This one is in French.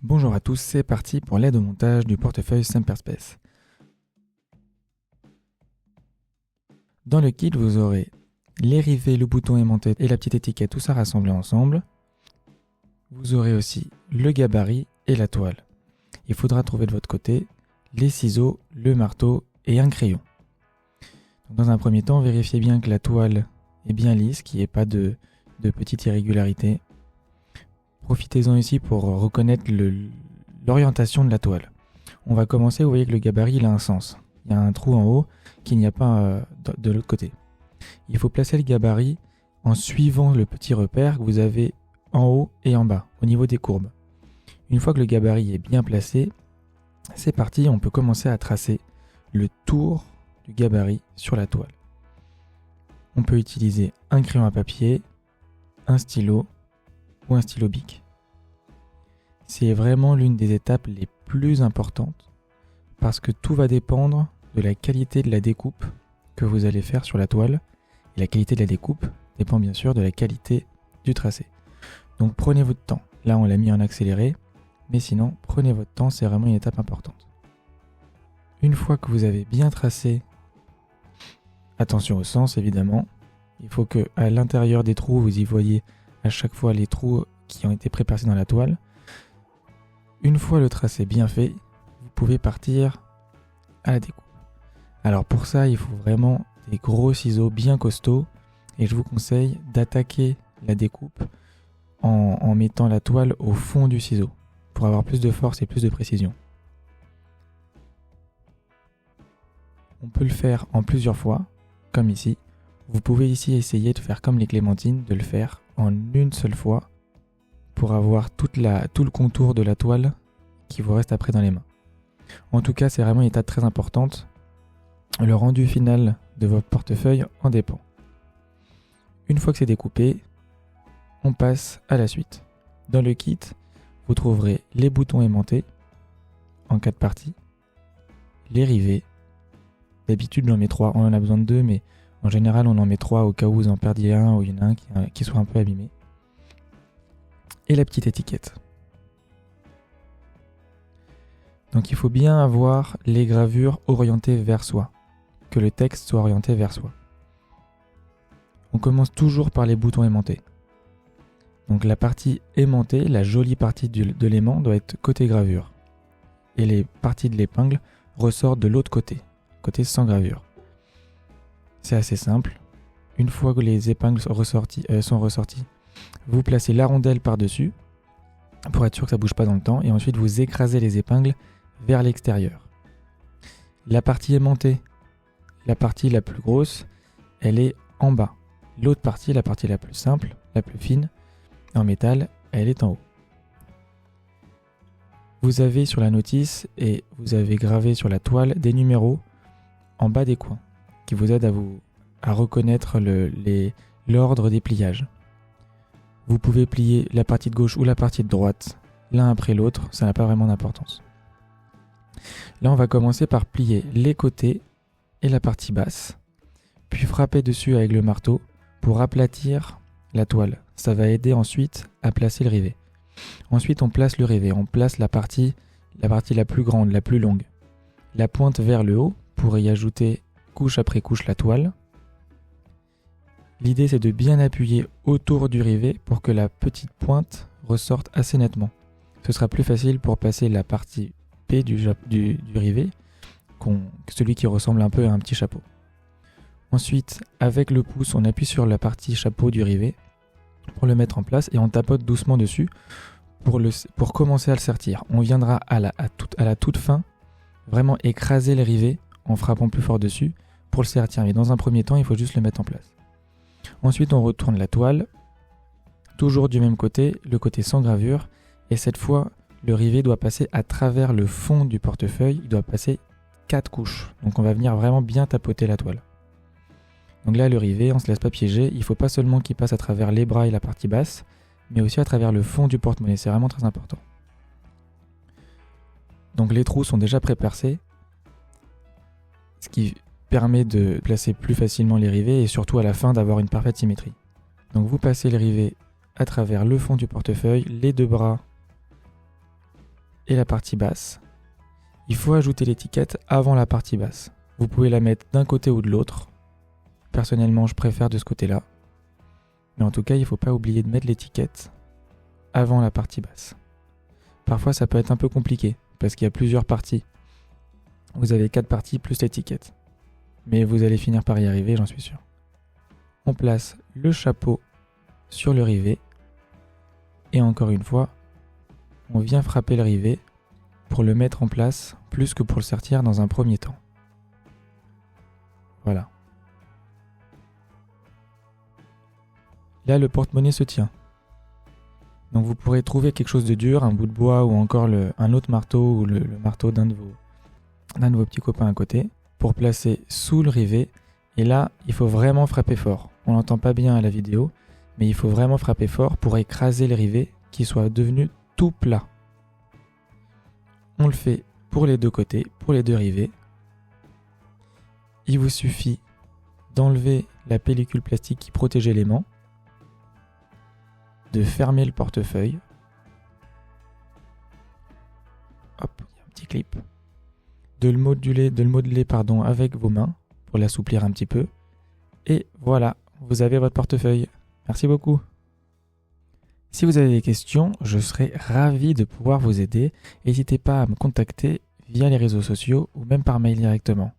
Bonjour à tous, c'est parti pour l'aide au montage du portefeuille Semperspace. Dans le kit, vous aurez les rivets, le bouton aimanté et la petite étiquette, tout ça rassemblé ensemble. Vous aurez aussi le gabarit et la toile. Il faudra trouver de votre côté les ciseaux, le marteau et un crayon. Donc dans un premier temps, vérifiez bien que la toile est bien lisse, qu'il n'y ait pas de petites irrégularités. Profitez-en ici pour reconnaître l'orientation de la toile. On va commencer, vous voyez que le gabarit il a un sens. Il y a un trou en haut qu'il n'y a pas de l'autre côté. Il faut placer le gabarit en suivant le petit repère que vous avez en haut et en bas, au niveau des courbes. Une fois que le gabarit est bien placé, c'est parti, on peut commencer à tracer le tour du gabarit sur la toile. On peut utiliser un crayon à papier, un stylo ou un stylo bic. C'est vraiment l'une des étapes les plus importantes parce que tout va dépendre de la qualité de la découpe que vous allez faire sur la toile. Et la qualité de la découpe dépend bien sûr de la qualité du tracé. Donc prenez votre temps. Là on l'a mis en accéléré, mais sinon prenez votre temps, c'est vraiment une étape importante. Une fois que vous avez bien tracé, attention au sens évidemment, il faut que à l'intérieur des trous vous y voyez à chaque fois les trous qui ont été prépercés dans la toile. Une fois le tracé bien fait, vous pouvez partir à la découpe. Alors pour ça, il faut vraiment des gros ciseaux bien costauds et je vous conseille d'attaquer la découpe en mettant la toile au fond du ciseau pour avoir plus de force et plus de précision. On peut le faire en plusieurs fois, comme ici. Vous pouvez ici essayer de faire comme les clémentines, de le faire en une seule fois pour avoir tout le contour de la toile qui vous reste après dans les mains. En tout cas, c'est vraiment une étape très importante. Le rendu final de votre portefeuille en dépend. Une fois que c'est découpé, on passe à la suite. Dans le kit, vous trouverez les boutons aimantés en 4 parties, les rivets. D'habitude, j'en mets 3. On en a besoin de 2, mais en général, on en met 3 au cas où vous en perdiez un ou il y en a un qui soit un peu abîmé. Et la petite étiquette. Donc il faut bien avoir les gravures orientées vers soi, que le texte soit orienté vers soi. On commence toujours par les boutons aimantés. Donc la partie aimantée, la jolie partie de l'aimant doit être côté gravure. Et les parties de l'épingle ressortent de l'autre côté, côté sans gravure. C'est assez simple. Une fois que les épingles sont ressorties, vous placez la rondelle par-dessus pour être sûr que ça ne bouge pas dans le temps et ensuite vous écrasez les épingles vers l'extérieur. La partie aimantée, la partie la plus grosse, elle est en bas. L'autre partie, la partie la plus simple, la plus fine, en métal, elle est en haut. Vous avez sur la notice et vous avez gravé sur la toile des numéros en bas des coins qui vous aident à reconnaître l'ordre des pliages. Vous pouvez plier la partie de gauche ou la partie de droite, l'un après l'autre, ça n'a pas vraiment d'importance. Là, on va commencer par plier les côtés et la partie basse, puis frapper dessus avec le marteau pour aplatir la toile. Ça va aider ensuite à placer le rivet. Ensuite, on place le rivet, on place la partie la plus grande, la plus longue. La pointe vers le haut pour y ajouter couche après couche la toile. L'idée c'est de bien appuyer autour du rivet pour que la petite pointe ressorte assez nettement. Ce sera plus facile pour passer la partie P du rivet, celui qui ressemble un peu à un petit chapeau. Ensuite, avec le pouce, on appuie sur la partie chapeau du rivet pour le mettre en place et on tapote doucement dessus pour commencer à le sertir. On viendra à la toute fin vraiment écraser le rivet en frappant plus fort dessus pour le sertir. Mais dans un premier temps, il faut juste le mettre en place. Ensuite, on retourne la toile, toujours du même côté, le côté sans gravure, et cette fois, le rivet doit passer à travers le fond du portefeuille, il doit passer 4 couches. Donc on va venir vraiment bien tapoter la toile. Donc là, le rivet, on ne se laisse pas piéger, il ne faut pas seulement qu'il passe à travers les bras et la partie basse, mais aussi à travers le fond du porte-monnaie, c'est vraiment très important. Donc les trous sont déjà pré-percés, ce qui permet de placer plus facilement les rivets et surtout à la fin d'avoir une parfaite symétrie. Donc vous passez le rivet à travers le fond du portefeuille, les deux bras et la partie basse. Il faut ajouter l'étiquette avant la partie basse. Vous pouvez la mettre d'un côté ou de l'autre. Personnellement, je préfère de ce côté-là. Mais en tout cas, il ne faut pas oublier de mettre l'étiquette avant la partie basse. Parfois, ça peut être un peu compliqué parce qu'il y a plusieurs parties. Vous avez 4 parties plus l'étiquette. Mais vous allez finir par y arriver, j'en suis sûr. On place le chapeau sur le rivet. Et encore une fois, on vient frapper le rivet pour le mettre en place plus que pour le sertir dans un premier temps. Voilà. Là, le porte-monnaie se tient. Donc vous pourrez trouver quelque chose de dur, un bout de bois ou encore un autre marteau ou le marteau d'un de vos petits copains à côté pour placer sous le rivet. Et là, il faut vraiment frapper fort. On l'entend pas bien à la vidéo, mais il faut vraiment frapper fort pour écraser le rivet qui soit devenu tout plat. On le fait pour les deux côtés, pour les deux rivets. Il vous suffit d'enlever la pellicule plastique qui protégeait l'aimant, de fermer le portefeuille. Hop, il y a un petit clip. De le modeler avec vos mains pour l'assouplir un petit peu. Et voilà, vous avez votre portefeuille. Merci beaucoup. Si vous avez des questions, je serai ravi de pouvoir vous aider. N'hésitez pas à me contacter via les réseaux sociaux ou même par mail directement.